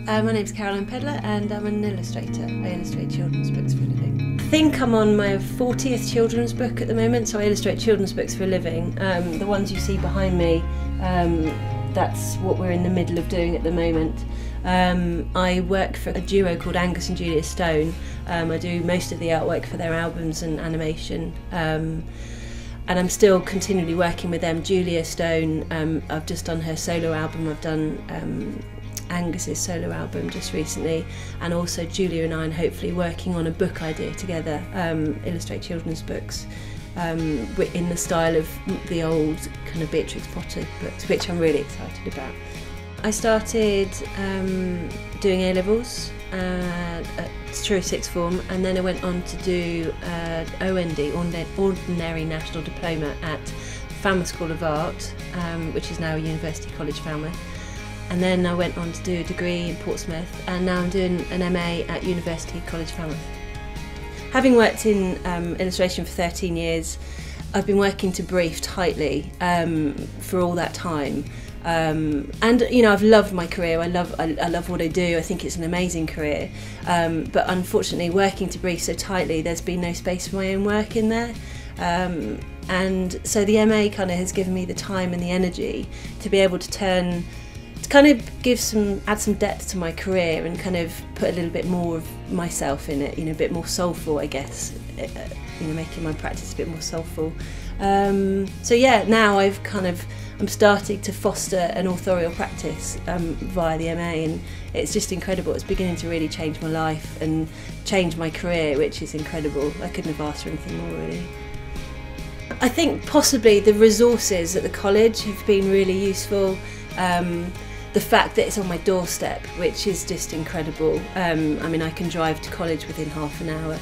My name's Caroline Pedler and I'm an illustrator. I illustrate children's books for a living. I think I'm on my 40th children's book at the moment, so I illustrate children's books for a living. The ones you see behind me, that's what we're in the middle of doing at the moment. I work for a duo called Angus and Julia Stone. I do most of the artwork for their albums and animation. And I'm still continually working with them. Julia Stone, I've just done her solo album. I've done Angus's solo album just recently, and also Julia and I are hopefully working on a book idea together, illustrate children's books in the style of the old kind of Beatrix Potter books, which I'm really excited about. I started doing A-levels through sixth form, and then I went on to do OND, Ordinary National Diploma at Falmouth School of Art, which is now University College Falmouth. And then I went on to do a degree in Portsmouth, and now I'm doing an MA at University College Falmouth. Having worked in illustration for 13 years, I've been working to brief tightly for all that time. And you know, I've loved my career. I love what I do. I think it's an amazing career. But unfortunately, working to brief so tightly, there's been no space for my own work in there. And so the MA kind of has given me the time and the energy to be able to kind of add some depth to my career and kind of put a little bit more of myself in it, you know, a bit more soulful, I guess, you know, making my practice a bit more soulful. So yeah, now I'm starting to foster an authorial practice via the MA, and it's just incredible. It's beginning to really change my life and change my career, which is incredible. I couldn't have asked for anything more, really. I think possibly the resources at the college have been really useful. The fact that it's on my doorstep, which is just incredible. I mean, I can drive to college within half an hour.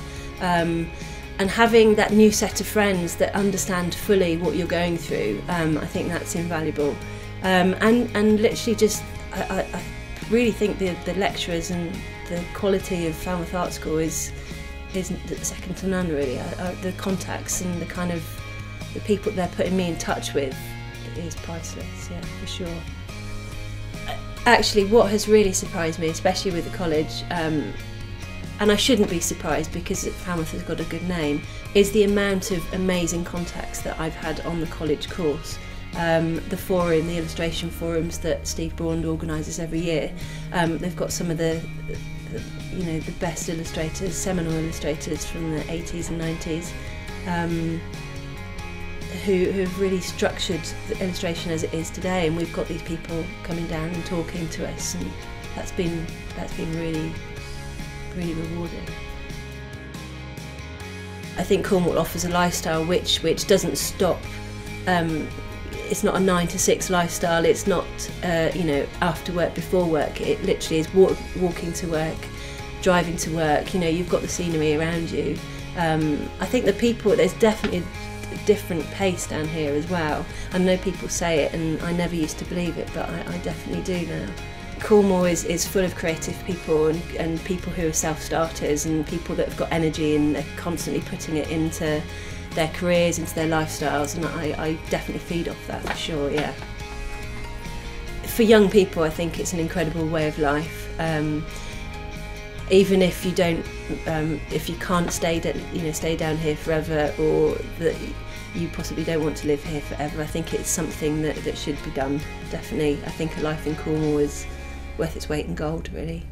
And having that new set of friends that understand fully what you're going through, I think that's invaluable. And literally just, I really think the lecturers and the quality of Falmouth Art School is second to none, really. The contacts and the kind of the people they're putting me in touch with is priceless, yeah, for sure. Actually, what has really surprised me, especially with the college, and I shouldn't be surprised because Falmouth has got a good name, is the amount of amazing contacts that I've had on the college course. The forum, the illustration forums that Steve Braund organises every year, they've got some of the best illustrators, seminal illustrators from the 80s and 90s, who have really structured the illustration as it is today, and we've got these people coming down and talking to us, and that's been really, really rewarding. I think Cornwall offers a lifestyle which doesn't stop. It's not a 9 to 6 lifestyle. It's not you know, after work, before work. It literally is walking to work, driving to work. You know, you've got the scenery around you. I think the people, there's definitely a different pace down here as well. I know people say it, and I never used to believe it, but I definitely do now. Cornwall is full of creative people and people who are self-starters and people that have got energy and they're constantly putting it into their careers, into their lifestyles, and I definitely feed off that for sure, yeah. For young people, I think it's an incredible way of life. Even if you don't, if you can't stay down here forever, or that you possibly don't want to live here forever, I think it's something that should be done, definitely. I think a life in Cornwall is worth its weight in gold, really.